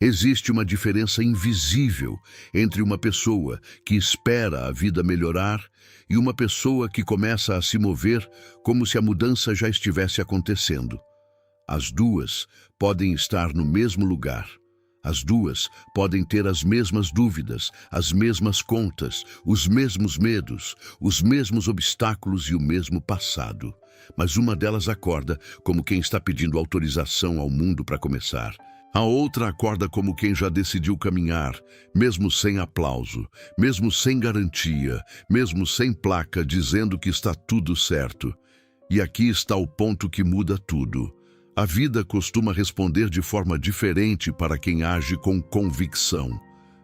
Existe uma diferença invisível entre uma pessoa que espera a vida melhorar e uma pessoa que começa a se mover como se a mudança já estivesse acontecendo. As duas podem estar no mesmo lugar. As duas podem ter as mesmas dúvidas, as mesmas contas, os mesmos medos, os mesmos obstáculos e o mesmo passado. Mas uma delas acorda como quem está pedindo autorização ao mundo para começar. A outra acorda como quem já decidiu caminhar, mesmo sem aplauso, mesmo sem garantia, mesmo sem placa dizendo que está tudo certo. E aqui está o ponto que muda tudo. A vida costuma responder de forma diferente para quem age com convicção.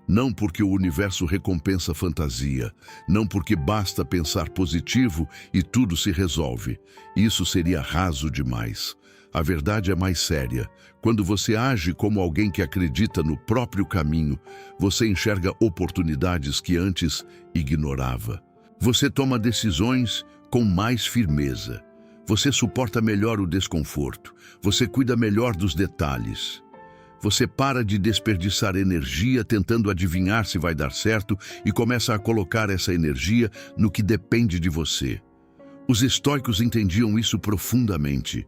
Não porque o universo recompensa fantasia, não porque basta pensar positivo e tudo se resolve. Isso seria raso demais. A verdade é mais séria. Quando você age como alguém que acredita no próprio caminho, você enxerga oportunidades que antes ignorava. Você toma decisões com mais firmeza. Você suporta melhor o desconforto. Você cuida melhor dos detalhes. Você para de desperdiçar energia tentando adivinhar se vai dar certo e começa a colocar essa energia no que depende de você. Os estoicos entendiam isso profundamente.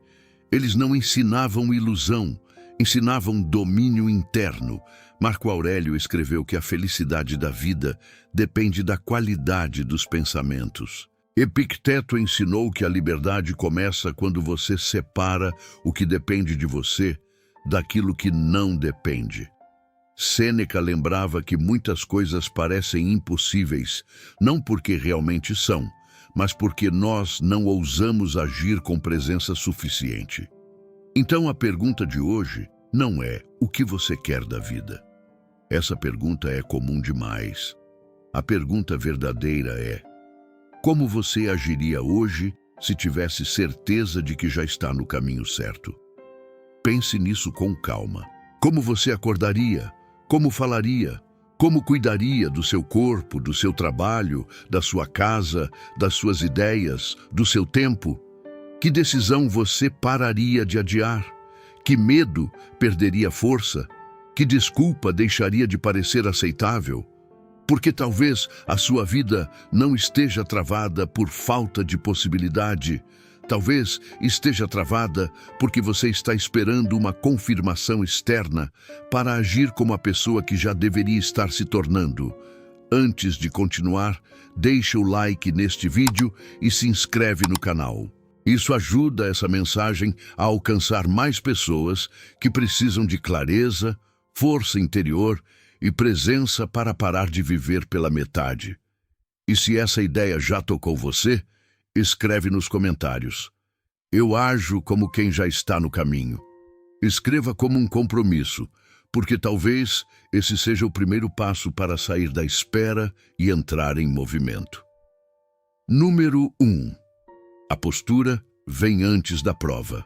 Eles não ensinavam ilusão, ensinavam domínio interno. Marco Aurélio escreveu que a felicidade da vida depende da qualidade dos pensamentos. Epicteto ensinou que a liberdade começa quando você separa o que depende de você daquilo que não depende. Sêneca lembrava que muitas coisas parecem impossíveis, não porque realmente são, mas porque nós não ousamos agir com presença suficiente. Então a pergunta de hoje não é o que você quer da vida. Essa pergunta é comum demais. A pergunta verdadeira é: como você agiria hoje se tivesse certeza de que já está no caminho certo? Pense nisso com calma. Como você acordaria? Como falaria? Como cuidaria do seu corpo, do seu trabalho, da sua casa, das suas ideias, do seu tempo? Que decisão você pararia de adiar? Que medo perderia força? Que desculpa deixaria de parecer aceitável? Porque talvez a sua vida não esteja travada por falta de possibilidade. Talvez esteja travada porque você está esperando uma confirmação externa para agir como a pessoa que já deveria estar se tornando. Antes de continuar, deixa o like neste vídeo e se inscreve no canal. Isso ajuda essa mensagem a alcançar mais pessoas que precisam de clareza, força interior e presença para parar de viver pela metade. E se essa ideia já tocou você, escreve nos comentários: eu ajo como quem já está no caminho. Escreva como um compromisso, porque talvez esse seja o primeiro passo para sair da espera e entrar em movimento. Número 1. A postura vem antes da prova.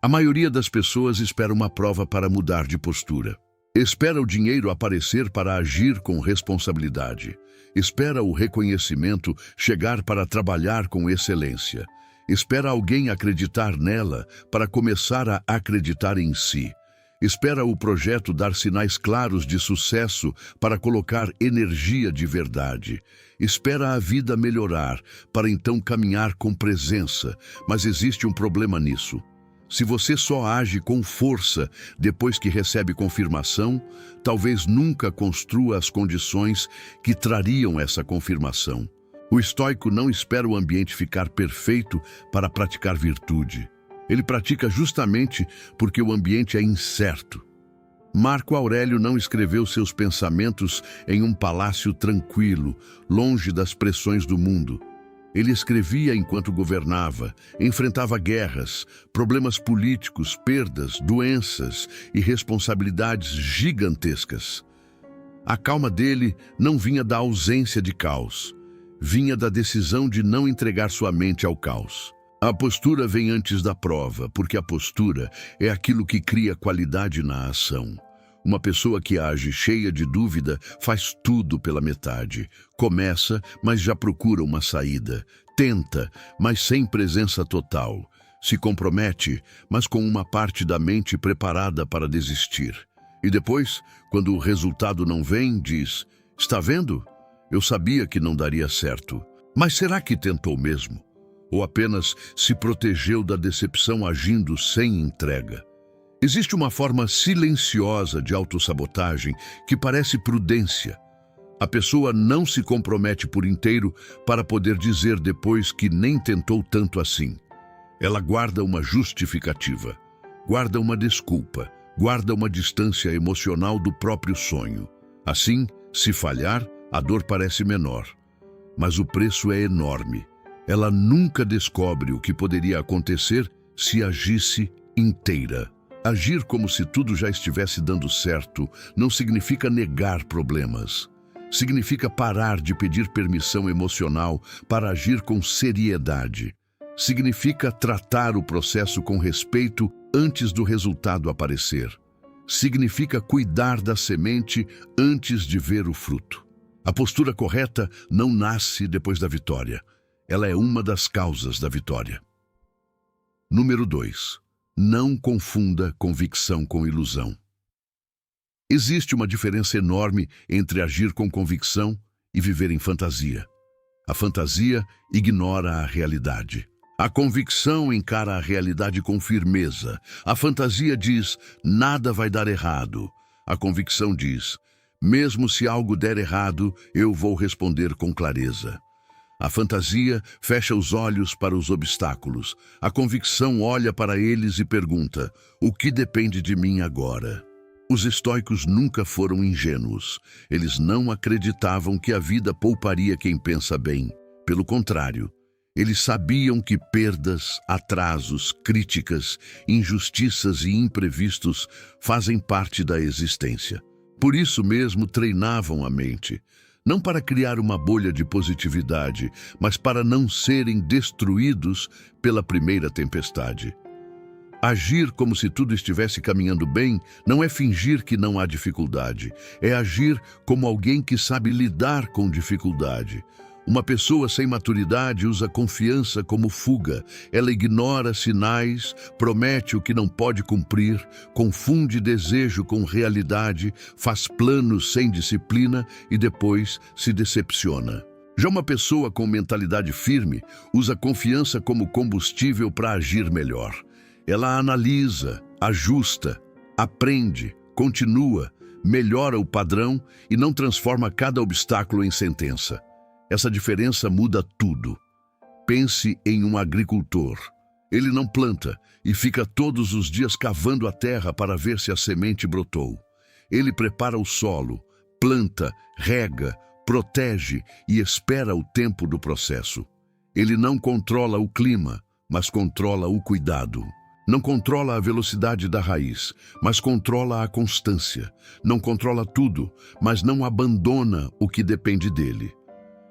A maioria das pessoas espera uma prova para mudar de postura. Espera o dinheiro aparecer para agir com responsabilidade. Espera o reconhecimento chegar para trabalhar com excelência. Espera alguém acreditar nela para começar a acreditar em si. Espera o projeto dar sinais claros de sucesso para colocar energia de verdade. Espera a vida melhorar para então caminhar com presença. Mas existe um problema nisso. Se você só age com força depois que recebe confirmação, talvez nunca construa as condições que trariam essa confirmação. O estoico não espera o ambiente ficar perfeito para praticar virtude. Ele pratica justamente porque o ambiente é incerto. Marco Aurélio não escreveu seus pensamentos em um palácio tranquilo, longe das pressões do mundo. Ele escrevia enquanto governava, enfrentava guerras, problemas políticos, perdas, doenças e responsabilidades gigantescas. A calma dele não vinha da ausência de caos, vinha da decisão de não entregar sua mente ao caos. A postura vem antes da prova, porque a postura é aquilo que cria qualidade na ação. Uma pessoa que age cheia de dúvida faz tudo pela metade. Começa, mas já procura uma saída. Tenta, mas sem presença total. Se compromete, mas com uma parte da mente preparada para desistir. E depois, quando o resultado não vem, diz: está vendo? Eu sabia que não daria certo. Mas será que tentou mesmo? Ou apenas se protegeu da decepção agindo sem entrega? Existe uma forma silenciosa de autossabotagem que parece prudência. A pessoa não se compromete por inteiro para poder dizer depois que nem tentou tanto assim. Ela guarda uma justificativa, guarda uma desculpa, guarda uma distância emocional do próprio sonho. Assim, se falhar, a dor parece menor. Mas o preço é enorme. Ela nunca descobre o que poderia acontecer se agisse inteira. Agir como se tudo já estivesse dando certo não significa negar problemas. Significa parar de pedir permissão emocional para agir com seriedade. Significa tratar o processo com respeito antes do resultado aparecer. Significa cuidar da semente antes de ver o fruto. A postura correta não nasce depois da vitória. Ela é uma das causas da vitória. Número 2. Não confunda convicção com ilusão. Existe uma diferença enorme entre agir com convicção e viver em fantasia. A fantasia ignora a realidade. A convicção encara a realidade com firmeza. A fantasia diz: nada vai dar errado. A convicção diz: mesmo se algo der errado, eu vou responder com clareza. A fantasia fecha os olhos para os obstáculos. A convicção olha para eles e pergunta: o que depende de mim agora? Os estoicos nunca foram ingênuos. Eles não acreditavam que a vida pouparia quem pensa bem. Pelo contrário, eles sabiam que perdas, atrasos, críticas, injustiças e imprevistos fazem parte da existência. Por isso mesmo treinavam a mente, não para criar uma bolha de positividade, mas para não serem destruídos pela primeira tempestade. Agir como se tudo estivesse caminhando bem não é fingir que não há dificuldade, é agir como alguém que sabe lidar com dificuldade. Uma pessoa sem maturidade usa confiança como fuga. Ela ignora sinais, promete o que não pode cumprir, confunde desejo com realidade, faz planos sem disciplina e depois se decepciona. Já uma pessoa com mentalidade firme usa confiança como combustível para agir melhor. Ela analisa, ajusta, aprende, continua, melhora o padrão e não transforma cada obstáculo em sentença. Essa diferença muda tudo. Pense em um agricultor. Ele não planta e fica todos os dias cavando a terra para ver se a semente brotou. Ele prepara o solo, planta, rega, protege e espera o tempo do processo. Ele não controla o clima, mas controla o cuidado. Não controla a velocidade da raiz, mas controla a constância. Não controla tudo, mas não abandona o que depende dele.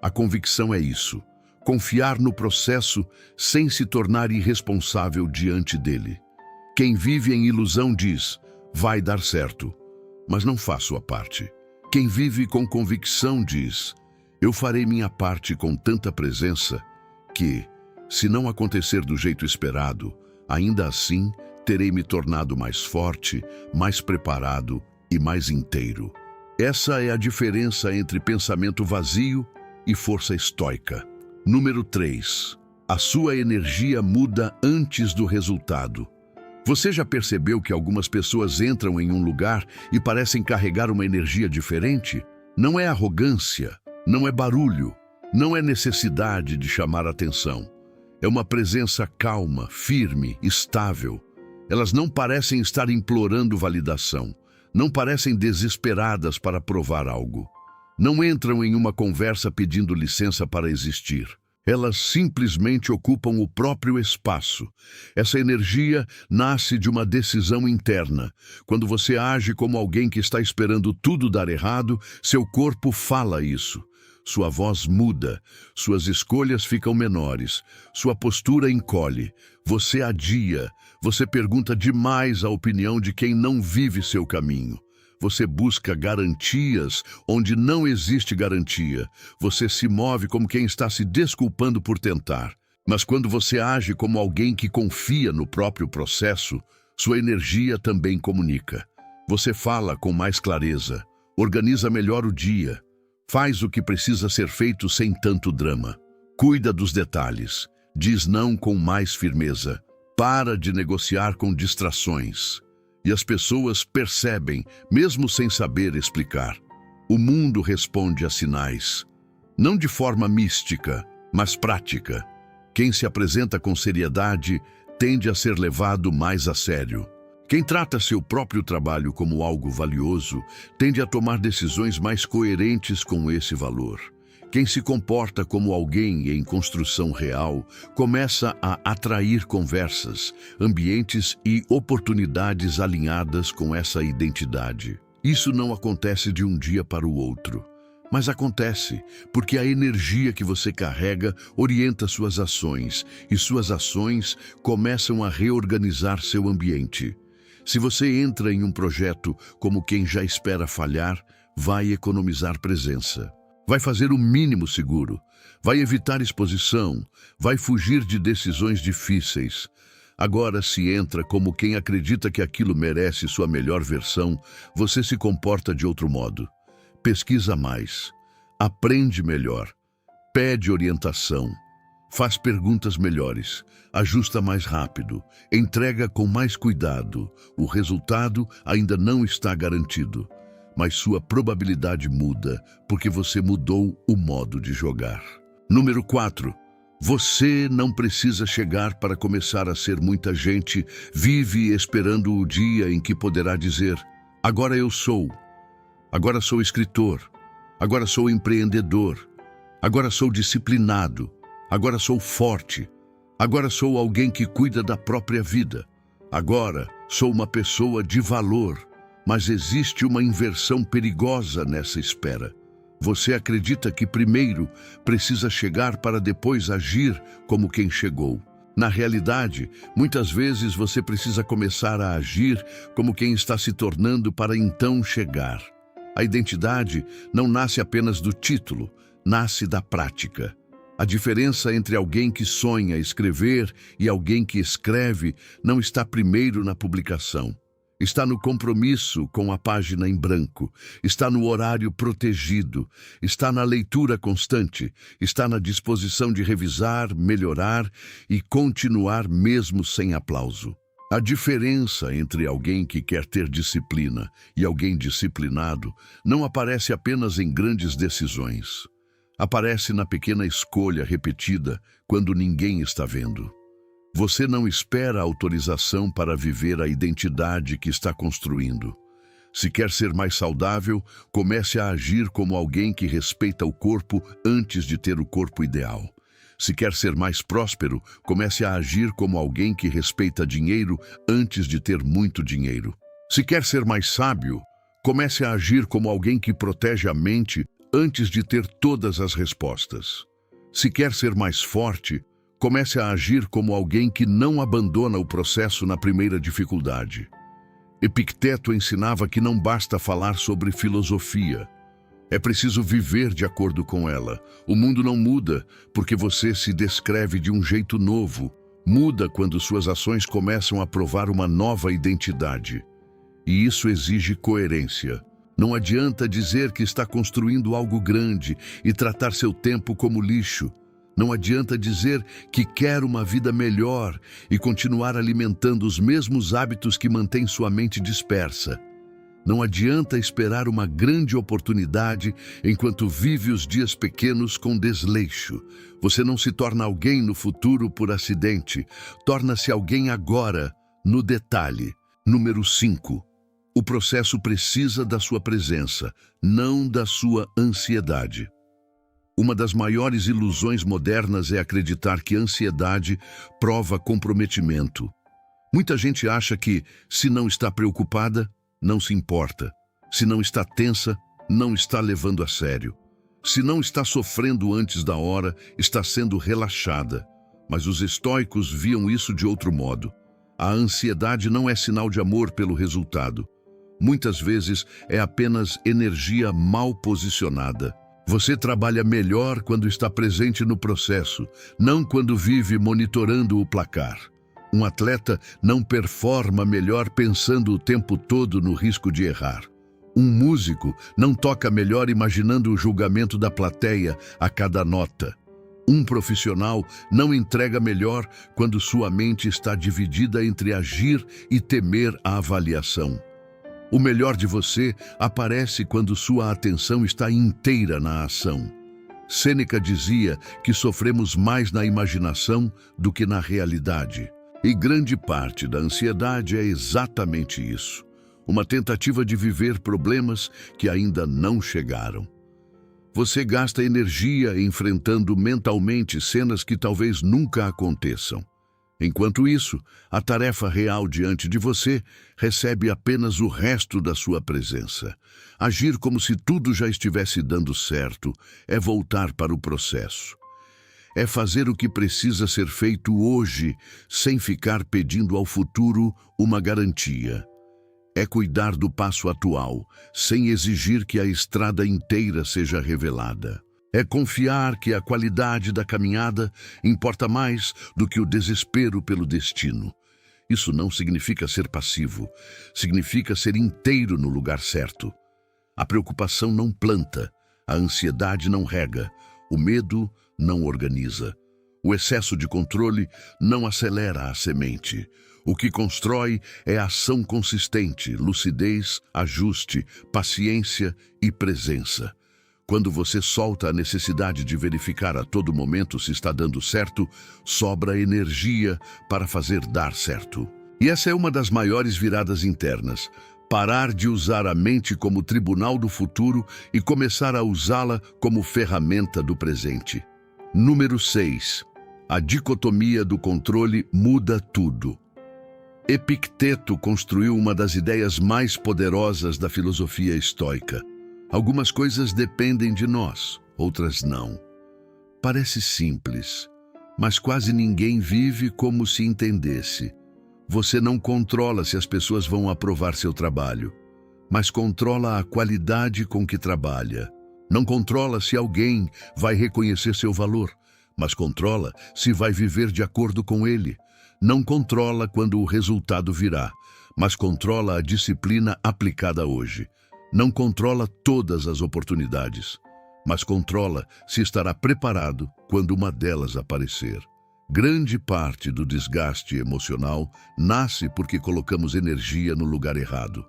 A convicção é isso: confiar no processo sem se tornar irresponsável diante dele. Quem vive em ilusão diz: vai dar certo, mas não faz sua parte. Quem vive com convicção diz: eu farei minha parte com tanta presença que, se não acontecer do jeito esperado, ainda assim terei me tornado mais forte, mais preparado e mais inteiro. Essa é a diferença entre pensamento vazio e força estoica. Número 3. A sua energia muda antes do resultado. Você já percebeu que algumas pessoas entram em um lugar e parecem carregar uma energia diferente? Não é arrogância, não é barulho, não é necessidade de chamar atenção. É uma presença calma, firme, estável. Elas não parecem estar implorando validação, não parecem desesperadas para provar algo. Não entram em uma conversa pedindo licença para existir. Elas simplesmente ocupam o próprio espaço. Essa energia nasce de uma decisão interna. Quando você age como alguém que está esperando tudo dar errado, seu corpo fala isso. Sua voz muda, suas escolhas ficam menores, sua postura encolhe. Você adia, você pergunta demais a opinião de quem não vive seu caminho. Você busca garantias onde não existe garantia. Você se move como quem está se desculpando por tentar. Mas quando você age como alguém que confia no próprio processo, sua energia também comunica. Você fala com mais clareza, organiza melhor o dia, faz o que precisa ser feito sem tanto drama. Cuida dos detalhes, diz não com mais firmeza, para de negociar com distrações. E as pessoas percebem, mesmo sem saber explicar. O mundo responde a sinais, não de forma mística, mas prática. Quem se apresenta com seriedade tende a ser levado mais a sério. Quem trata seu próprio trabalho como algo valioso tende a tomar decisões mais coerentes com esse valor. Quem se comporta como alguém em construção real começa a atrair conversas, ambientes e oportunidades alinhadas com essa identidade. Isso não acontece de um dia para o outro, mas acontece porque a energia que você carrega orienta suas ações e suas ações começam a reorganizar seu ambiente. Se você entra em um projeto como quem já espera falhar, vai economizar presença. Vai fazer o mínimo seguro, vai evitar exposição, vai fugir de decisões difíceis. Agora, se entra como quem acredita que aquilo merece sua melhor versão, você se comporta de outro modo. Pesquisa mais, aprende melhor, pede orientação, faz perguntas melhores, ajusta mais rápido, entrega com mais cuidado. O resultado ainda não está garantido, mas sua probabilidade muda porque você mudou o modo de jogar. Número 4. Você não precisa chegar para começar a ser muita gente. Vive esperando o dia em que poderá dizer: agora eu sou. Agora sou escritor. Agora sou empreendedor. Agora sou disciplinado. Agora sou forte. Agora sou alguém que cuida da própria vida. Agora sou uma pessoa de valor. Mas existe uma inversão perigosa nessa espera. Você acredita que primeiro precisa chegar para depois agir como quem chegou. Na realidade, muitas vezes você precisa começar a agir como quem está se tornando para então chegar. A identidade não nasce apenas do título, nasce da prática. A diferença entre alguém que sonha escrever e alguém que escreve não está primeiro na publicação. Está no compromisso com a página em branco, está no horário protegido, está na leitura constante, está na disposição de revisar, melhorar e continuar mesmo sem aplauso. A diferença entre alguém que quer ter disciplina e alguém disciplinado não aparece apenas em grandes decisões. Aparece na pequena escolha repetida quando ninguém está vendo. Você não espera autorização para viver a identidade que está construindo. Se quer ser mais saudável, comece a agir como alguém que respeita o corpo antes de ter o corpo ideal. Se quer ser mais próspero, comece a agir como alguém que respeita dinheiro antes de ter muito dinheiro. Se quer ser mais sábio, comece a agir como alguém que protege a mente antes de ter todas as respostas. Se quer ser mais forte, comece a agir como alguém que não abandona o processo na primeira dificuldade. Epicteto ensinava que não basta falar sobre filosofia. É preciso viver de acordo com ela. O mundo não muda porque você se descreve de um jeito novo. Muda quando suas ações começam a provar uma nova identidade. E isso exige coerência. Não adianta dizer que está construindo algo grande e tratar seu tempo como lixo. Não adianta dizer que quer uma vida melhor e continuar alimentando os mesmos hábitos que mantêm sua mente dispersa. Não adianta esperar uma grande oportunidade enquanto vive os dias pequenos com desleixo. Você não se torna alguém no futuro por acidente. Torna-se alguém agora, no detalhe. Número 5. O processo precisa da sua presença, não da sua ansiedade. Uma das maiores ilusões modernas é acreditar que a ansiedade prova comprometimento. Muita gente acha que, se não está preocupada, não se importa. Se não está tensa, não está levando a sério. Se não está sofrendo antes da hora, está sendo relaxada. Mas os estoicos viam isso de outro modo. A ansiedade não é sinal de amor pelo resultado. Muitas vezes é apenas energia mal posicionada. Você trabalha melhor quando está presente no processo, não quando vive monitorando o placar. Um atleta não performa melhor pensando o tempo todo no risco de errar. Um músico não toca melhor imaginando o julgamento da plateia a cada nota. Um profissional não entrega melhor quando sua mente está dividida entre agir e temer a avaliação. O melhor de você aparece quando sua atenção está inteira na ação. Sêneca dizia que sofremos mais na imaginação do que na realidade. E grande parte da ansiedade é exatamente isso. Uma tentativa de viver problemas que ainda não chegaram. Você gasta energia enfrentando mentalmente cenas que talvez nunca aconteçam. Enquanto isso, a tarefa real diante de você recebe apenas o resto da sua presença. Agir como se tudo já estivesse dando certo é voltar para o processo. É fazer o que precisa ser feito hoje, sem ficar pedindo ao futuro uma garantia. É cuidar do passo atual, sem exigir que a estrada inteira seja revelada. É confiar que a qualidade da caminhada importa mais do que o desespero pelo destino. Isso não significa ser passivo, significa ser inteiro no lugar certo. A preocupação não planta, a ansiedade não rega, o medo não organiza. O excesso de controle não acelera a semente. O que constrói é ação consistente, lucidez, ajuste, paciência e presença. Quando você solta a necessidade de verificar a todo momento se está dando certo, sobra energia para fazer dar certo. E essa é uma das maiores viradas internas. Parar de usar a mente como tribunal do futuro e começar a usá-la como ferramenta do presente. Número 6. A dicotomia do controle muda tudo. Epicteto construiu uma das ideias mais poderosas da filosofia estoica. Algumas coisas dependem de nós, outras não. Parece simples, mas quase ninguém vive como se entendesse. Você não controla se as pessoas vão aprovar seu trabalho, mas controla a qualidade com que trabalha. Não controla se alguém vai reconhecer seu valor, mas controla se vai viver de acordo com ele. Não controla quando o resultado virá, mas controla a disciplina aplicada hoje. Não controla todas as oportunidades, mas controla se estará preparado quando uma delas aparecer. Grande parte do desgaste emocional nasce porque colocamos energia no lugar errado.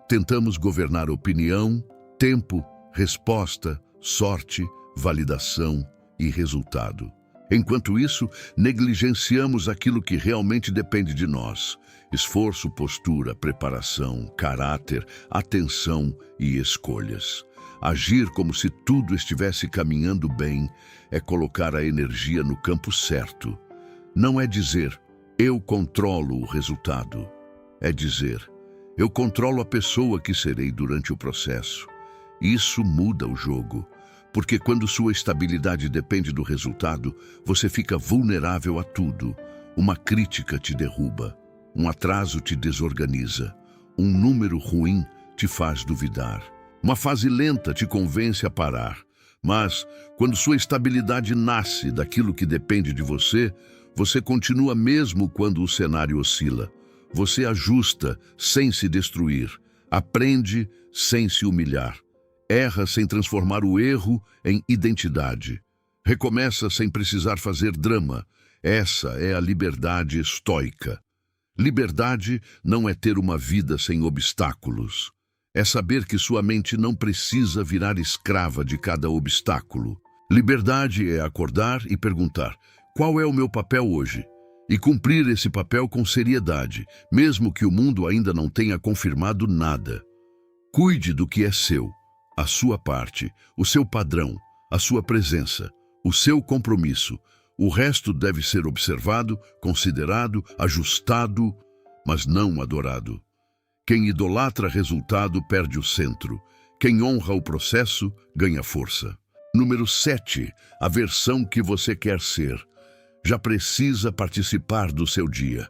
Tentamos governar opinião, tempo, resposta, sorte, validação e resultado. Enquanto isso, negligenciamos aquilo que realmente depende de nós. Esforço, postura, preparação, caráter, atenção e escolhas. Agir como se tudo estivesse caminhando bem é colocar a energia no campo certo. Não é dizer, eu controlo o resultado. É dizer, eu controlo a pessoa que serei durante o processo. Isso muda o jogo, porque quando sua estabilidade depende do resultado, você fica vulnerável a tudo. Uma crítica te derruba. Um atraso te desorganiza. Um número ruim te faz duvidar. Uma fase lenta te convence a parar. Mas, quando sua estabilidade nasce daquilo que depende de você, você continua mesmo quando o cenário oscila. Você ajusta sem se destruir. Aprende sem se humilhar. Erra sem transformar o erro em identidade. Recomeça sem precisar fazer drama. Essa é a liberdade estoica. Liberdade não é ter uma vida sem obstáculos. É saber que sua mente não precisa virar escrava de cada obstáculo. Liberdade é acordar e perguntar, qual é o meu papel hoje? E cumprir esse papel com seriedade, mesmo que o mundo ainda não tenha confirmado nada. Cuide do que é seu, a sua parte, o seu padrão, a sua presença, o seu compromisso. O resto deve ser observado, considerado, ajustado, mas não adorado. Quem idolatra resultado perde o centro. Quem honra o processo ganha força. Número 7. A versão que você quer ser. Já precisa participar do seu dia.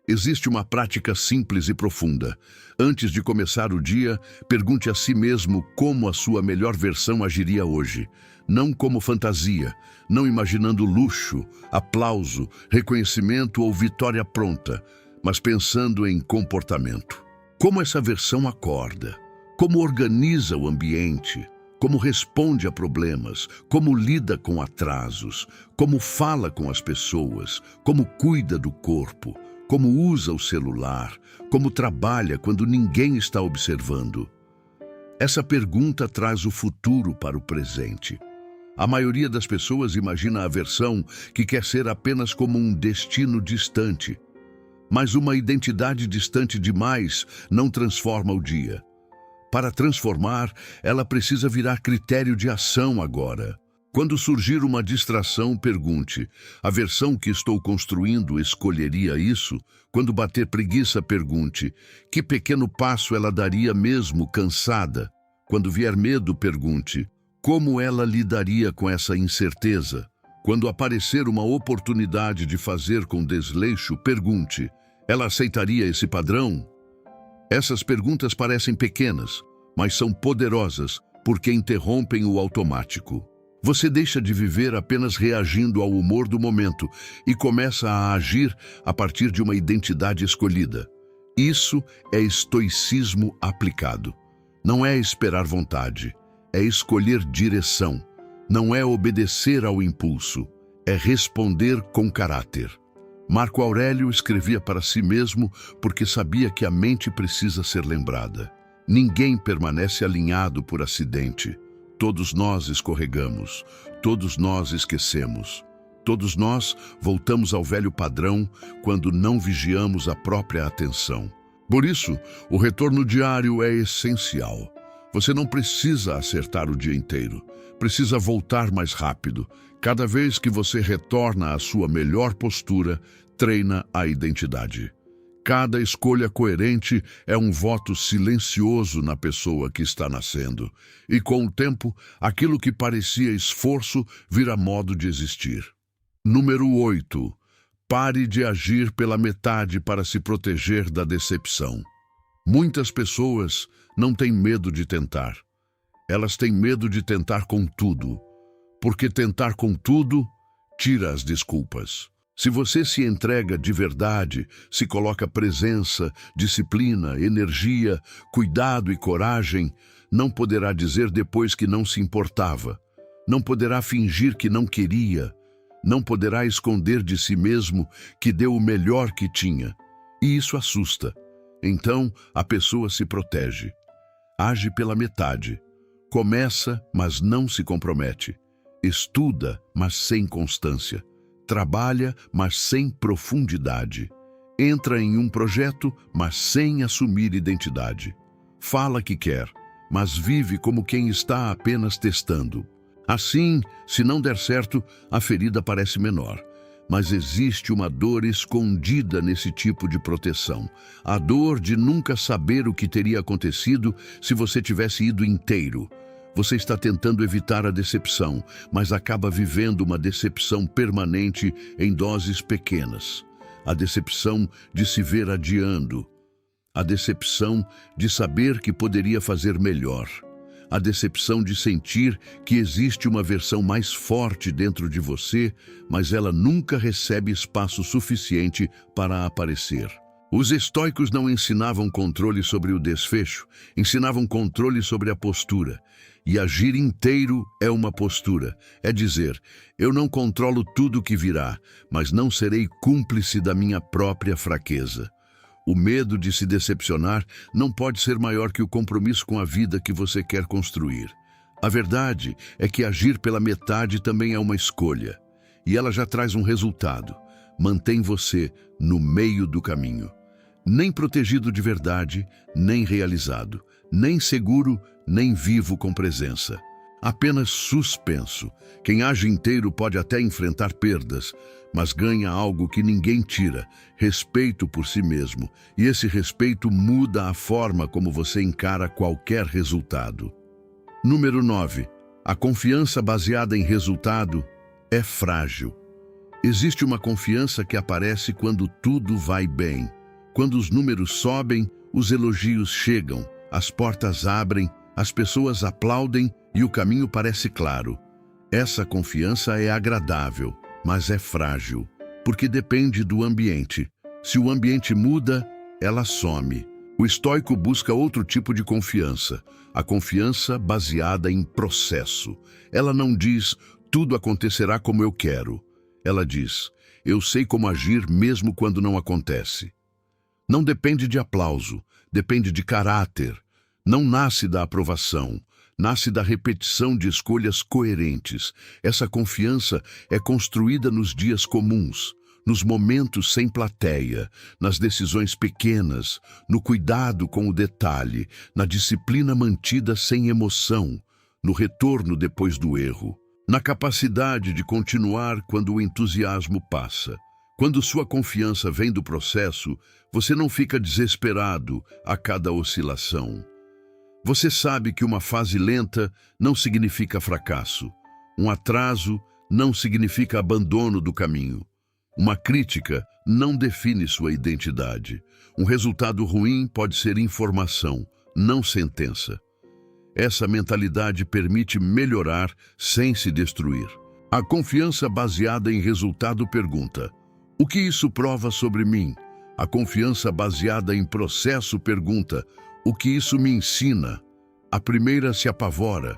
Existe uma prática simples e profunda. Antes de começar o dia, pergunte a si mesmo como a sua melhor versão agiria hoje. Não como fantasia, não imaginando luxo, aplauso, reconhecimento ou vitória pronta, mas pensando em comportamento. Como essa versão acorda? Como organiza o ambiente? Como responde a problemas? Como lida com atrasos? Como fala com as pessoas? Como cuida do corpo? Como usa o celular? Como trabalha quando ninguém está observando? Essa pergunta traz o futuro para o presente. A maioria das pessoas imagina a versão que quer ser apenas como um destino distante. Mas uma identidade distante demais não transforma o dia. Para transformar, ela precisa virar critério de ação agora. Quando surgir uma distração, pergunte: a versão que estou construindo escolheria isso? Quando bater preguiça, pergunte: que pequeno passo ela daria mesmo cansada? Quando vier medo, pergunte: como ela lidaria com essa incerteza? Quando aparecer uma oportunidade de fazer com desleixo, pergunte: ela aceitaria esse padrão? Essas perguntas parecem pequenas, mas são poderosas porque interrompem o automático. Você deixa de viver apenas reagindo ao humor do momento e começa a agir a partir de uma identidade escolhida. Isso é estoicismo aplicado. Não é esperar vontade, é escolher direção. Não é obedecer ao impulso, é responder com caráter. Marco Aurélio escrevia para si mesmo porque sabia que a mente precisa ser lembrada. Ninguém permanece alinhado por acidente. Todos nós escorregamos, todos nós esquecemos. Todos nós voltamos ao velho padrão quando não vigiamos a própria atenção. Por isso, o retorno diário é essencial. Você não precisa acertar o dia inteiro, precisa voltar mais rápido. Cada vez que você retorna à sua melhor postura, treina a identidade. Cada escolha coerente é um voto silencioso na pessoa que está nascendo. E com o tempo, aquilo que parecia esforço vira modo de existir. Número 8. Pare de agir pela metade para se proteger da decepção. Muitas pessoas não têm medo de tentar. Elas têm medo de tentar com tudo. Porque tentar com tudo tira as desculpas. Se você se entrega de verdade, se coloca presença, disciplina, energia, cuidado e coragem, não poderá dizer depois que não se importava. Não poderá fingir que não queria. Não poderá esconder de si mesmo que deu o melhor que tinha. E isso assusta. Então, a pessoa se protege. Age pela metade. Começa, mas não se compromete. Estuda, mas sem constância. Trabalha, mas sem profundidade. Entra em um projeto, mas sem assumir identidade. Fala que quer, mas vive como quem está apenas testando. Assim, se não der certo, a ferida parece menor. Mas existe uma dor escondida nesse tipo de proteção. A dor de nunca saber o que teria acontecido se você tivesse ido inteiro. Você está tentando evitar a decepção, mas acaba vivendo uma decepção permanente em doses pequenas. A decepção de se ver adiando. A decepção de saber que poderia fazer melhor. A decepção de sentir que existe uma versão mais forte dentro de você, mas ela nunca recebe espaço suficiente para aparecer. Os estoicos não ensinavam controle sobre o desfecho, ensinavam controle sobre a postura. E agir inteiro é uma postura. É dizer, eu não controlo tudo o que virá, mas não serei cúmplice da minha própria fraqueza. O medo de se decepcionar não pode ser maior que o compromisso com a vida que você quer construir. A verdade é que agir pela metade também é uma escolha. E ela já traz um resultado. Mantém você no meio do caminho. Nem protegido de verdade, nem realizado. Nem seguro, nem vivo com presença. Apenas suspenso. Quem age inteiro pode até enfrentar perdas, mas ganha algo que ninguém tira, respeito por si mesmo. E esse respeito muda a forma como você encara qualquer resultado. Número 9. A confiança baseada em resultado é frágil. Existe uma confiança que aparece quando tudo vai bem. Quando os números sobem, os elogios chegam, as portas abrem, as pessoas aplaudem e o caminho parece claro. Essa confiança é agradável, mas é frágil, porque depende do ambiente. Se o ambiente muda, ela some. O estoico busca outro tipo de confiança, a confiança baseada em processo. Ela não diz, tudo acontecerá como eu quero. Ela diz, eu sei como agir mesmo quando não acontece. Não depende de aplauso, depende de caráter. Não nasce da aprovação, nasce da repetição de escolhas coerentes. Essa confiança é construída nos dias comuns, nos momentos sem plateia, nas decisões pequenas, no cuidado com o detalhe, na disciplina mantida sem emoção, no retorno depois do erro, na capacidade de continuar quando o entusiasmo passa. Quando sua confiança vem do processo, você não fica desesperado a cada oscilação. Você sabe que uma fase lenta não significa fracasso. Um atraso não significa abandono do caminho. Uma crítica não define sua identidade. Um resultado ruim pode ser informação, não sentença. Essa mentalidade permite melhorar sem se destruir. A confiança baseada em resultado pergunta: o que isso prova sobre mim? A confiança baseada em processo pergunta: o que isso me ensina? A primeira se apavora,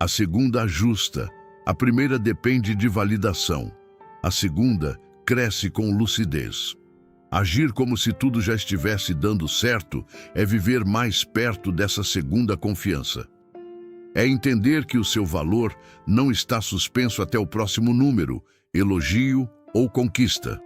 a segunda ajusta, a primeira depende de validação, a segunda cresce com lucidez. Agir como se tudo já estivesse dando certo é viver mais perto dessa segunda confiança. É entender que o seu valor não está suspenso até o próximo número, elogio ou conquista.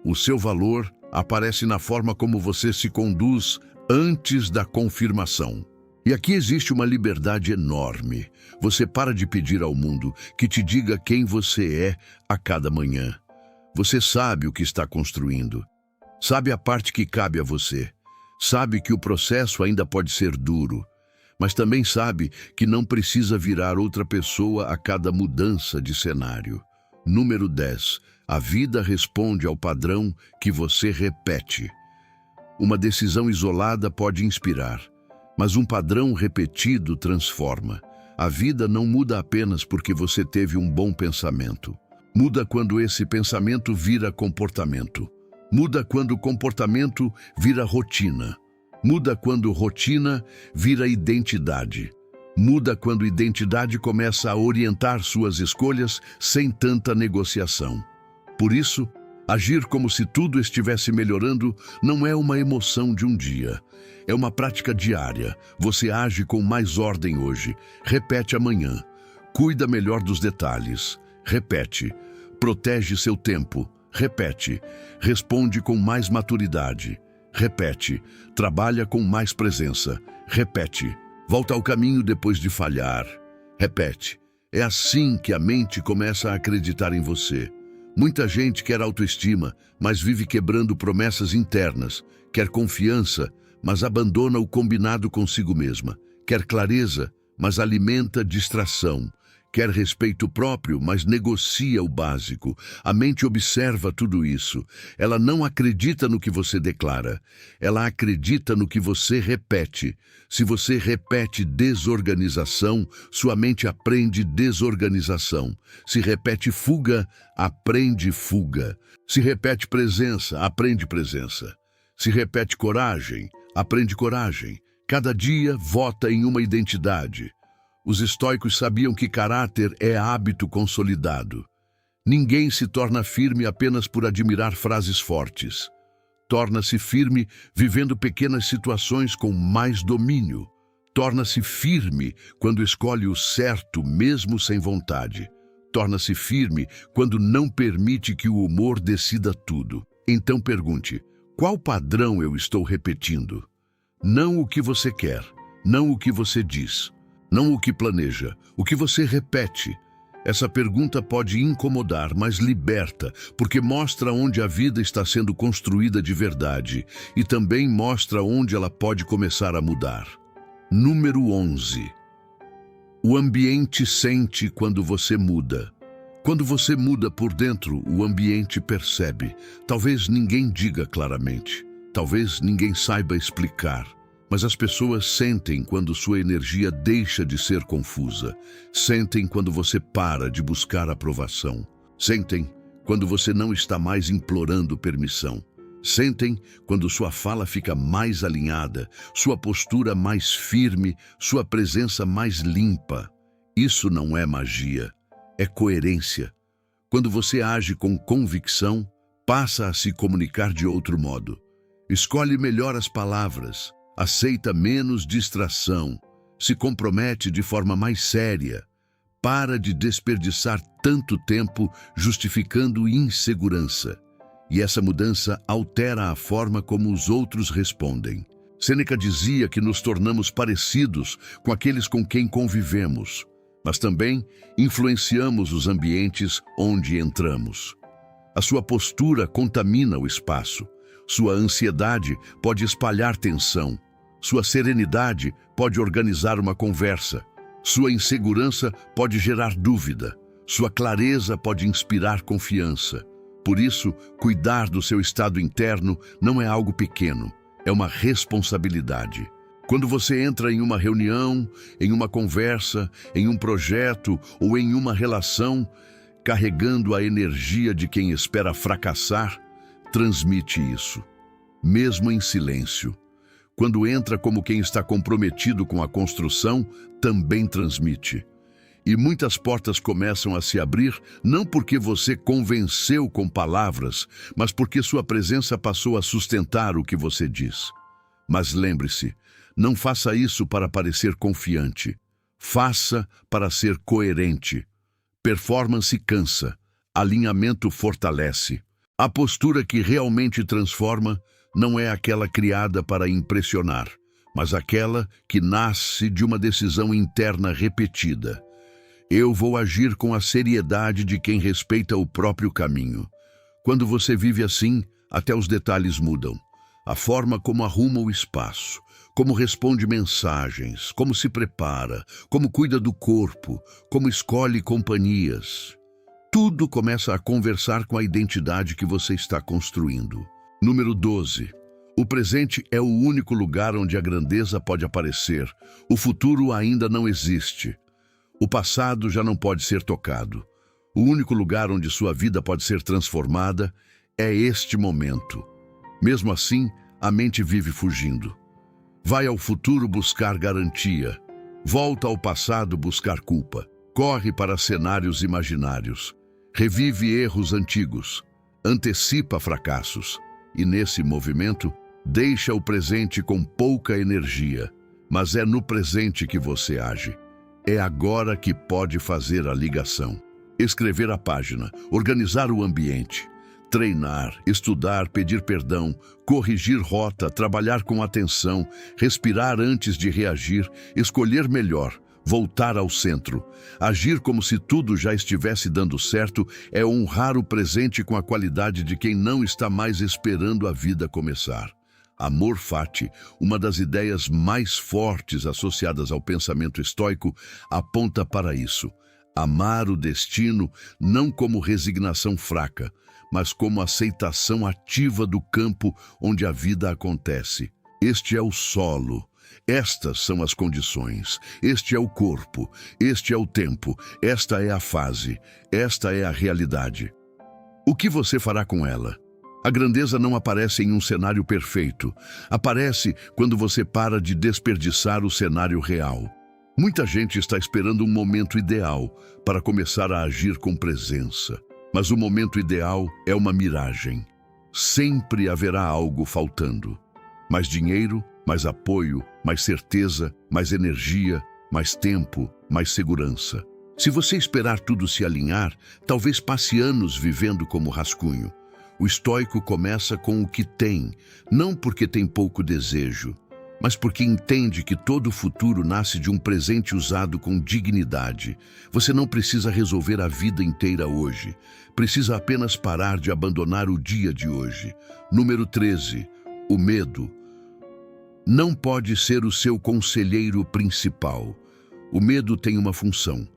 O seu valor aparece na forma como você se conduz antes da confirmação. E aqui existe uma liberdade enorme. Você para de pedir ao mundo que te diga quem você é a cada manhã. Você sabe o que está construindo. Sabe a parte que cabe a você. Sabe que o processo ainda pode ser duro. Mas também sabe que não precisa virar outra pessoa a cada mudança de cenário. Número 10. A vida responde ao padrão que você repete. Uma decisão isolada pode inspirar, mas um padrão repetido transforma. A vida não muda apenas porque você teve um bom pensamento. Muda quando esse pensamento vira comportamento. Muda quando o comportamento vira rotina. Muda quando rotina vira identidade. Muda quando identidade começa a orientar suas escolhas sem tanta negociação. Por isso, agir como se tudo estivesse melhorando não é uma emoção de um dia. É uma prática diária. Você age com mais ordem hoje. Repete amanhã. Cuida melhor dos detalhes. Repete. Protege seu tempo. Repete. Responde com mais maturidade. Repete. Trabalha com mais presença. Repete. Volta ao caminho depois de falhar. Repete. É assim que a mente começa a acreditar em você. Muita gente quer autoestima, mas vive quebrando promessas internas. Quer confiança, mas abandona o combinado consigo mesma. Quer clareza, mas alimenta distração. Quer respeito próprio, mas negocia o básico. A mente observa tudo isso. Ela não acredita no que você declara. Ela acredita no que você repete. Se você repete desorganização, sua mente aprende desorganização. Se repete fuga, aprende fuga. Se repete presença, aprende presença. Se repete coragem, aprende coragem. Cada dia vota em uma identidade. Os estoicos sabiam que caráter é hábito consolidado. Ninguém se torna firme apenas por admirar frases fortes. Torna-se firme vivendo pequenas situações com mais domínio. Torna-se firme quando escolhe o certo mesmo sem vontade. Torna-se firme quando não permite que o humor decida tudo. Então pergunte, qual padrão eu estou repetindo? Não o que você quer, não o que você diz. Não o que planeja, o que você repete. Essa pergunta pode incomodar, mas liberta, porque mostra onde a vida está sendo construída de verdade e também mostra onde ela pode começar a mudar. Número 11. O ambiente sente quando você muda. Quando você muda por dentro, o ambiente percebe. Talvez ninguém diga claramente, talvez ninguém saiba explicar, mas as pessoas sentem quando sua energia deixa de ser confusa, sentem quando você para de buscar aprovação, sentem quando você não está mais implorando permissão, sentem quando sua fala fica mais alinhada, sua postura mais firme, sua presença mais limpa. Isso não é magia. É coerência. Quando você age com convicção, passa a se comunicar de outro modo. Escolhe melhor as palavras, aceita menos distração, se compromete de forma mais séria, para de desperdiçar tanto tempo justificando insegurança. E essa mudança altera a forma como os outros respondem. Sêneca dizia que nos tornamos parecidos com aqueles com quem convivemos, mas também influenciamos os ambientes onde entramos. A sua postura contamina o espaço. Sua ansiedade pode espalhar tensão. Sua serenidade pode organizar uma conversa. Sua insegurança pode gerar dúvida. Sua clareza pode inspirar confiança. Por isso, cuidar do seu estado interno não é algo pequeno, é uma responsabilidade. Quando você entra em uma reunião, em uma conversa, em um projeto ou em uma relação, carregando a energia de quem espera fracassar, transmite isso, mesmo em silêncio. Quando entra como quem está comprometido com a construção, também transmite. E muitas portas começam a se abrir, não porque você convenceu com palavras, mas porque sua presença passou a sustentar o que você diz. Mas lembre-se, não faça isso para parecer confiante. Faça para ser coerente. Performance cansa, alinhamento fortalece. A postura que realmente transforma não é aquela criada para impressionar, mas aquela que nasce de uma decisão interna repetida. Eu vou agir com a seriedade de quem respeita o próprio caminho. Quando você vive assim, até os detalhes mudam. A forma como arruma o espaço, como responde mensagens, como se prepara, como cuida do corpo, como escolhe companhias. Tudo começa a conversar com a identidade que você está construindo. Número 12. O presente é o único lugar onde a grandeza pode aparecer. O futuro ainda não existe. O passado já não pode ser tocado. O único lugar onde sua vida pode ser transformada é este momento. Mesmo assim, a mente vive fugindo. Vai ao futuro buscar garantia. Volta ao passado buscar culpa. Corre para cenários imaginários. Revive erros antigos. Antecipa fracassos. E nesse movimento, deixa o presente com pouca energia. Mas é no presente que você age. É agora que pode fazer a ligação. Escrever a página, organizar o ambiente, treinar, estudar, pedir perdão, corrigir rota, trabalhar com atenção, respirar antes de reagir, escolher melhor, voltar ao centro. Agir como se tudo já estivesse dando certo é honrar o presente com a qualidade de quem não está mais esperando a vida começar. Amor fati, uma das ideias mais fortes associadas ao pensamento estoico, aponta para isso. Amar o destino não como resignação fraca, mas como aceitação ativa do campo onde a vida acontece. Este é o solo, estas são as condições, este é o corpo, este é o tempo, esta é a fase, esta é a realidade. O que você fará com ela? A grandeza não aparece em um cenário perfeito. Aparece quando você para de desperdiçar o cenário real. Muita gente está esperando um momento ideal para começar a agir com presença. Mas o momento ideal é uma miragem. Sempre haverá algo faltando. Mais dinheiro, mais apoio, mais certeza, mais energia, mais tempo, mais segurança. Se você esperar tudo se alinhar, talvez passe anos vivendo como rascunho. O estoico começa com o que tem, não porque tem pouco desejo, mas porque entende que todo o futuro nasce de um presente usado com dignidade. Você não precisa resolver a vida inteira hoje, precisa apenas parar de abandonar o dia de hoje. Número 13. O medo não pode ser o seu conselheiro principal. O medo tem uma função.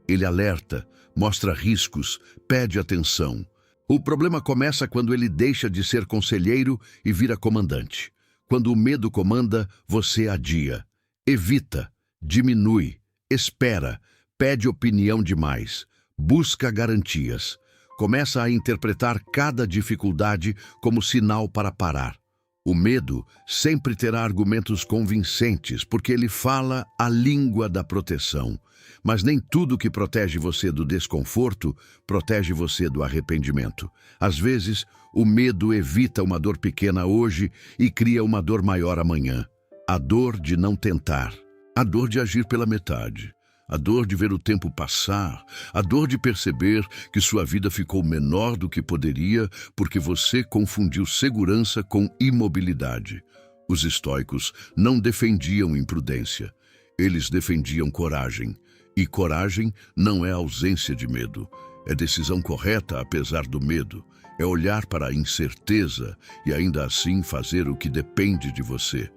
Ele alerta, mostra riscos, pede atenção. O problema começa quando ele deixa de ser conselheiro e vira comandante. Quando o medo comanda, você adia. Evita, diminui, espera, pede opinião demais, busca garantias. Começa a interpretar cada dificuldade como sinal para parar. O medo sempre terá argumentos convincentes, porque ele fala a língua da proteção. Mas nem tudo que protege você do desconforto protege você do arrependimento. Às vezes, o medo evita uma dor pequena hoje e cria uma dor maior amanhã. A dor de não tentar, a dor de agir pela metade, a dor de ver o tempo passar, a dor de perceber que sua vida ficou menor do que poderia porque você confundiu segurança com imobilidade. Os estoicos não defendiam imprudência, eles defendiam coragem. E coragem não é ausência de medo, é decisão correta apesar do medo, é olhar para a incerteza e ainda assim fazer o que depende de você.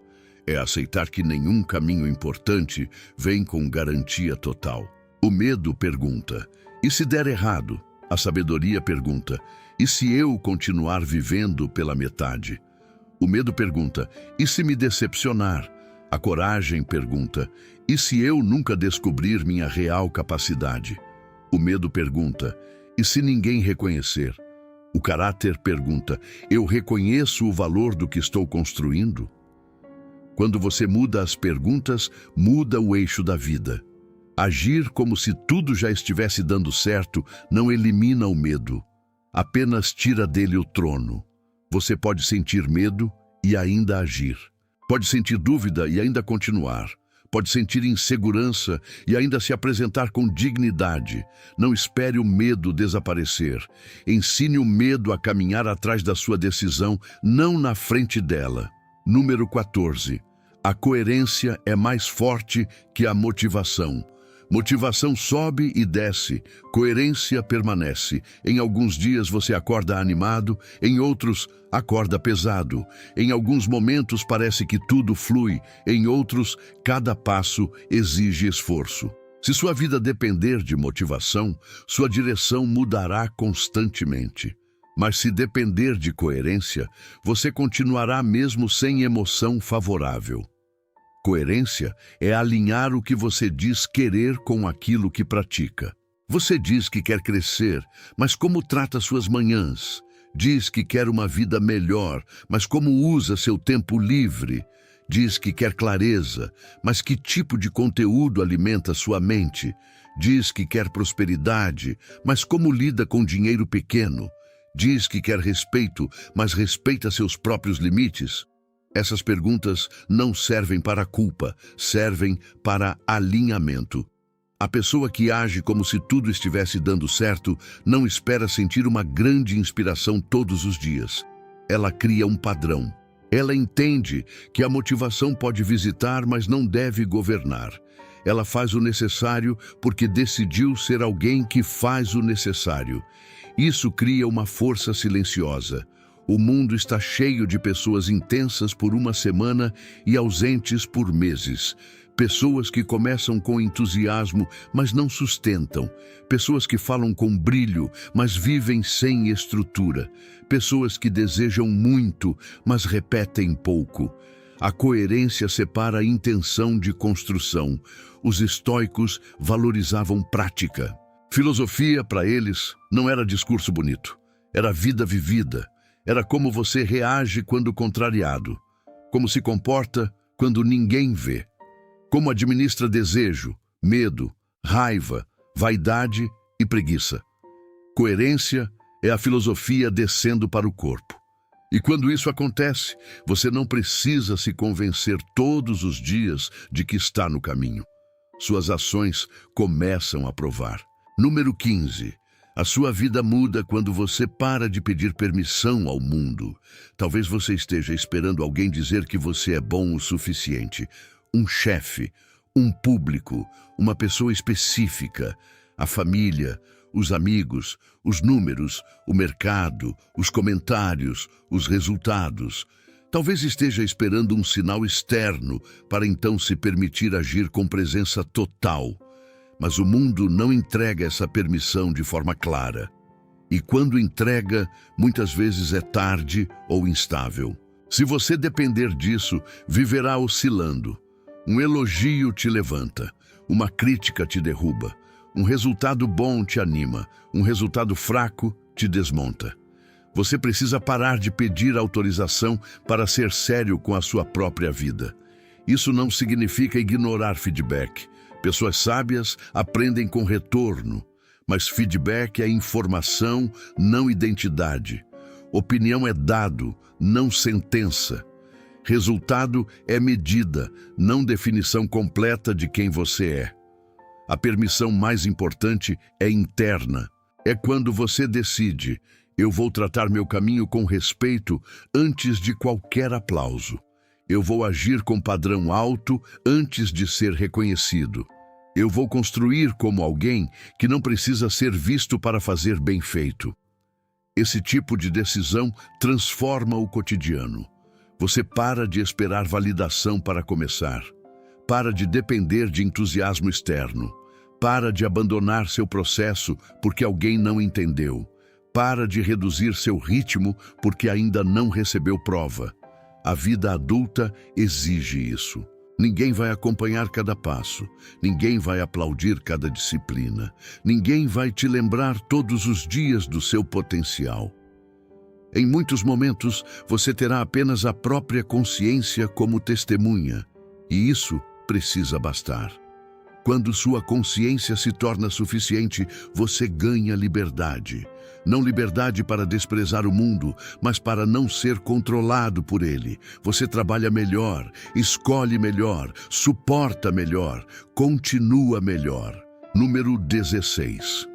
É aceitar que nenhum caminho importante vem com garantia total. O medo pergunta, e se der errado? A sabedoria pergunta, e se eu continuar vivendo pela metade? O medo pergunta, e se me decepcionar? A coragem pergunta, e se eu nunca descobrir minha real capacidade? O medo pergunta, e se ninguém reconhecer? O caráter pergunta, eu reconheço o valor do que estou construindo? Quando você muda as perguntas, muda o eixo da vida. Agir como se tudo já estivesse dando certo não elimina o medo, apenas tira dele o trono. Você pode sentir medo e ainda agir. Pode sentir dúvida e ainda continuar. Pode sentir insegurança e ainda se apresentar com dignidade. Não espere o medo desaparecer. Ensine o medo a caminhar atrás da sua decisão, não na frente dela. Número 14. A coerência é mais forte que a motivação. Motivação sobe e desce, coerência permanece. Em alguns dias você acorda animado, em outros acorda pesado. Em alguns momentos parece que tudo flui, em outros cada passo exige esforço. Se sua vida depender de motivação, sua direção mudará constantemente. Mas se depender de coerência, você continuará mesmo sem emoção favorável. Coerência é alinhar o que você diz querer com aquilo que pratica. Você diz que quer crescer, mas como trata suas manhãs? Diz que quer uma vida melhor, mas como usa seu tempo livre? Diz que quer clareza, mas que tipo de conteúdo alimenta sua mente? Diz que quer prosperidade, mas como lida com dinheiro pequeno? Diz que quer respeito, mas respeita seus próprios limites? Essas perguntas não servem para culpa, servem para alinhamento. A pessoa que age como se tudo estivesse dando certo não espera sentir uma grande inspiração todos os dias. Ela cria um padrão. Ela entende que a motivação pode visitar, mas não deve governar. Ela faz o necessário porque decidiu ser alguém que faz o necessário. Isso cria uma força silenciosa. O mundo está cheio de pessoas intensas por uma semana e ausentes por meses. Pessoas que começam com entusiasmo, mas não sustentam. Pessoas que falam com brilho, mas vivem sem estrutura. Pessoas que desejam muito, mas repetem pouco. A coerência separa a intenção de construção. Os estoicos valorizavam prática. Filosofia, para eles, não era discurso bonito. Era vida vivida. Era como você reage quando contrariado, como se comporta quando ninguém vê, como administra desejo, medo, raiva, vaidade e preguiça. Coerência é a filosofia descendo para o corpo. E quando isso acontece, você não precisa se convencer todos os dias de que está no caminho. Suas ações começam a provar. Número 15. A sua vida muda quando você para de pedir permissão ao mundo. Talvez você esteja esperando alguém dizer que você é bom o suficiente. Um chefe, um público, uma pessoa específica, a família, os amigos, os números, o mercado, os comentários, os resultados. Talvez esteja esperando um sinal externo para então se permitir agir com presença total. Mas o mundo não entrega essa permissão de forma clara. E quando entrega, muitas vezes é tarde ou instável. Se você depender disso, viverá oscilando. Um elogio te levanta, uma crítica te derruba, um resultado bom te anima, um resultado fraco te desmonta. Você precisa parar de pedir autorização para ser sério com a sua própria vida. Isso não significa ignorar feedback. Pessoas sábias aprendem com retorno, mas feedback é informação, não identidade. Opinião é dado, não sentença. Resultado é medida, não definição completa de quem você é. A permissão mais importante é interna. É quando você decide: eu vou tratar meu caminho com respeito antes de qualquer aplauso. Eu vou agir com padrão alto antes de ser reconhecido. Eu vou construir como alguém que não precisa ser visto para fazer bem feito. Esse tipo de decisão transforma o cotidiano. Você para de esperar validação para começar. Para de depender de entusiasmo externo. Para de abandonar seu processo porque alguém não entendeu. Para de reduzir seu ritmo porque ainda não recebeu prova. A vida adulta exige isso. Ninguém vai acompanhar cada passo. Ninguém vai aplaudir cada disciplina. Ninguém vai te lembrar todos os dias do seu potencial. Em muitos momentos, você terá apenas a própria consciência como testemunha, e isso precisa bastar. Quando sua consciência se torna suficiente, você ganha liberdade. Não liberdade para desprezar o mundo, mas para não ser controlado por ele. Você trabalha melhor, escolhe melhor, suporta melhor, continua melhor. Número 16.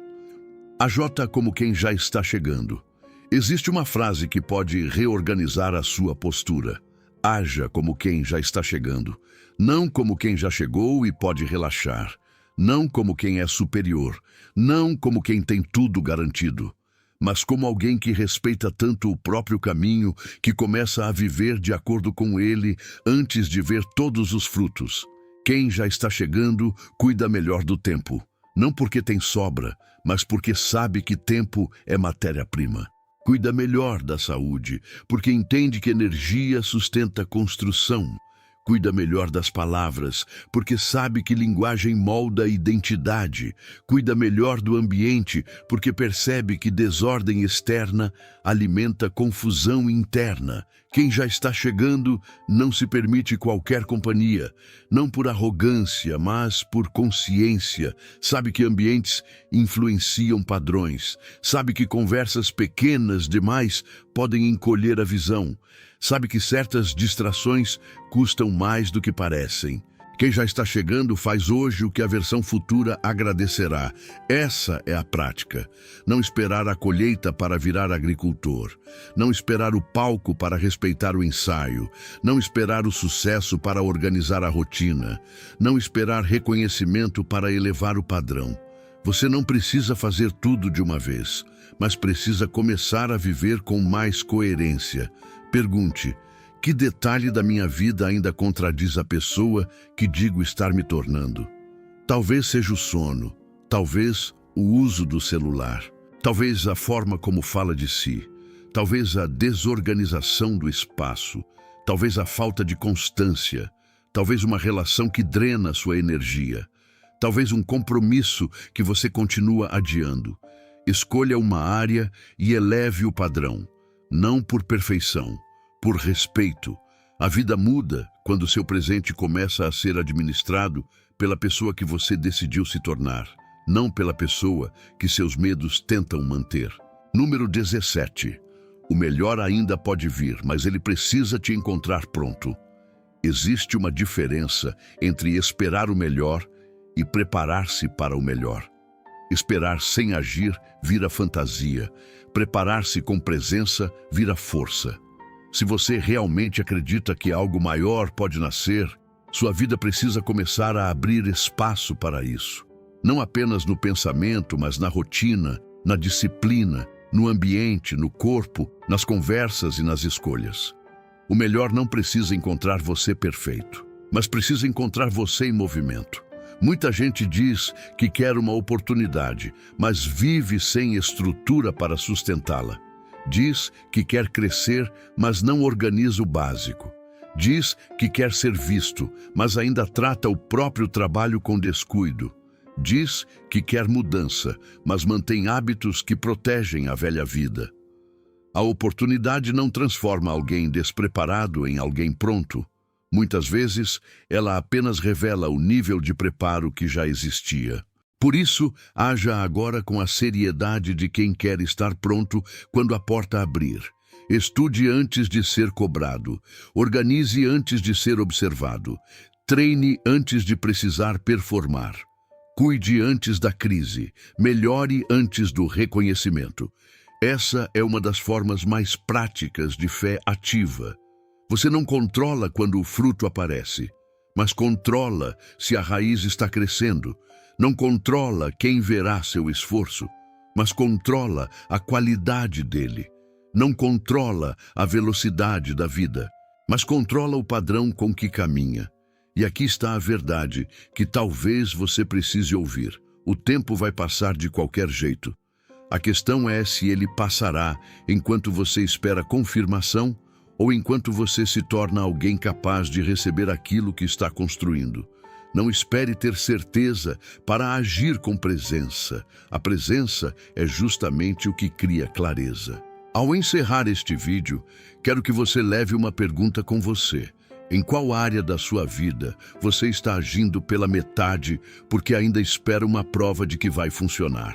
Aja como quem já está chegando. Existe uma frase que pode reorganizar a sua postura. Haja como quem já está chegando. Não como quem já chegou e pode relaxar. Não como quem é superior. Não como quem tem tudo garantido. Mas como alguém que respeita tanto o próprio caminho que começa a viver de acordo com ele antes de ver todos os frutos. Quem já está chegando cuida melhor do tempo. Não porque tem sobra, mas porque sabe que tempo é matéria-prima. Cuida melhor da saúde, porque entende que energia sustenta construção. Cuida melhor das palavras, porque sabe que linguagem molda a identidade. Cuida melhor do ambiente, porque percebe que desordem externa alimenta confusão interna. Quem já está chegando não se permite qualquer companhia, não por arrogância, mas por consciência. Sabe que ambientes influenciam padrões. Sabe que conversas pequenas demais podem encolher a visão. Sabe que certas distrações custam mais do que parecem. Quem já está chegando faz hoje o que a versão futura agradecerá. Essa é a prática. Não esperar a colheita para virar agricultor. Não esperar o palco para respeitar o ensaio. Não esperar o sucesso para organizar a rotina. Não esperar reconhecimento para elevar o padrão. Você não precisa fazer tudo de uma vez, mas precisa começar a viver com mais coerência. Pergunte: que detalhe da minha vida ainda contradiz a pessoa que digo estar me tornando? Talvez seja o sono, talvez o uso do celular, talvez a forma como fala de si, talvez a desorganização do espaço, talvez a falta de constância, talvez uma relação que drena sua energia, talvez um compromisso que você continua adiando. Escolha uma área e eleve o padrão, não por perfeição, por respeito. A vida muda quando seu presente começa a ser administrado pela pessoa que você decidiu se tornar, não pela pessoa que seus medos tentam manter. Número 17. O melhor ainda pode vir, mas ele precisa te encontrar pronto. Existe uma diferença entre esperar o melhor e preparar-se para o melhor. Esperar sem agir vira fantasia. Preparar-se com presença vira força. Se você realmente acredita que algo maior pode nascer, sua vida precisa começar a abrir espaço para isso. Não apenas no pensamento, mas na rotina, na disciplina, no ambiente, no corpo, nas conversas e nas escolhas. O melhor não precisa encontrar você perfeito, mas precisa encontrar você em movimento. Muita gente diz que quer uma oportunidade, mas vive sem estrutura para sustentá-la. Diz que quer crescer, mas não organiza o básico. Diz que quer ser visto, mas ainda trata o próprio trabalho com descuido. Diz que quer mudança, mas mantém hábitos que protegem a velha vida. A oportunidade não transforma alguém despreparado em alguém pronto. Muitas vezes, ela apenas revela o nível de preparo que já existia. Por isso, haja agora com a seriedade de quem quer estar pronto quando a porta abrir. Estude antes de ser cobrado. Organize antes de ser observado. Treine antes de precisar performar. Cuide antes da crise. Melhore antes do reconhecimento. Essa é uma das formas mais práticas de fé ativa. Você não controla quando o fruto aparece, mas controla se a raiz está crescendo. Não controla quem verá seu esforço, mas controla a qualidade dele. Não controla a velocidade da vida, mas controla o padrão com que caminha. E aqui está a verdade que talvez você precise ouvir. O tempo vai passar de qualquer jeito. A questão é se ele passará enquanto você espera confirmação ou enquanto você se torna alguém capaz de receber aquilo que está construindo. Não espere ter certeza para agir com presença. A presença é justamente o que cria clareza. Ao encerrar este vídeo, quero que você leve uma pergunta com você. Em qual área da sua vida você está agindo pela metade porque ainda espera uma prova de que vai funcionar?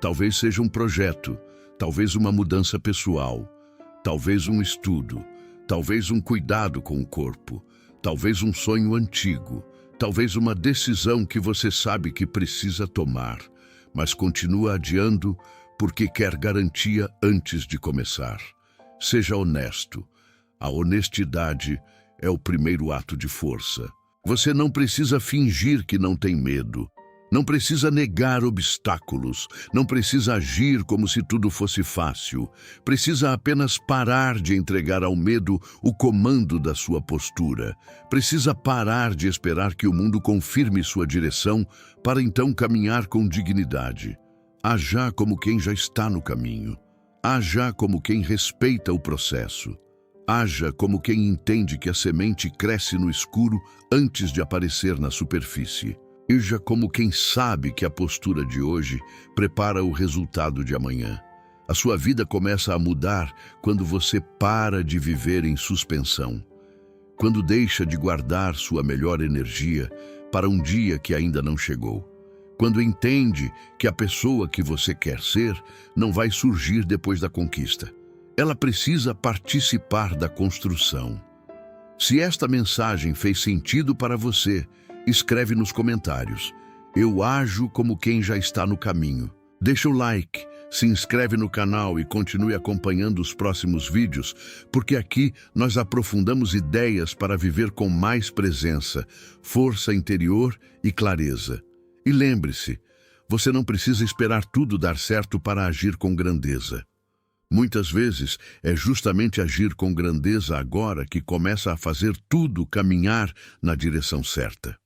Talvez seja um projeto, talvez uma mudança pessoal, talvez um estudo, talvez um cuidado com o corpo, talvez um sonho antigo, talvez uma decisão que você sabe que precisa tomar, mas continua adiando porque quer garantia antes de começar. Seja honesto. A honestidade é o primeiro ato de força. Você não precisa fingir que não tem medo. Não precisa negar obstáculos, não precisa agir como se tudo fosse fácil. Precisa apenas parar de entregar ao medo o comando da sua postura. Precisa parar de esperar que o mundo confirme sua direção para então caminhar com dignidade. Haja como quem já está no caminho. Haja como quem respeita o processo. Haja como quem entende que a semente cresce no escuro antes de aparecer na superfície. Haja como quem sabe que a postura de hoje prepara o resultado de amanhã. A sua vida começa a mudar quando você para de viver em suspensão. Quando deixa de guardar sua melhor energia para um dia que ainda não chegou. Quando entende que a pessoa que você quer ser não vai surgir depois da conquista. Ela precisa participar da construção. Se esta mensagem fez sentido para você, escreve nos comentários. Eu ajo como quem já está no caminho. Deixa o like, se inscreve no canal e continue acompanhando os próximos vídeos, porque aqui nós aprofundamos ideias para viver com mais presença, força interior e clareza. E lembre-se, você não precisa esperar tudo dar certo para agir com grandeza. Muitas vezes é justamente agir com grandeza agora que começa a fazer tudo caminhar na direção certa.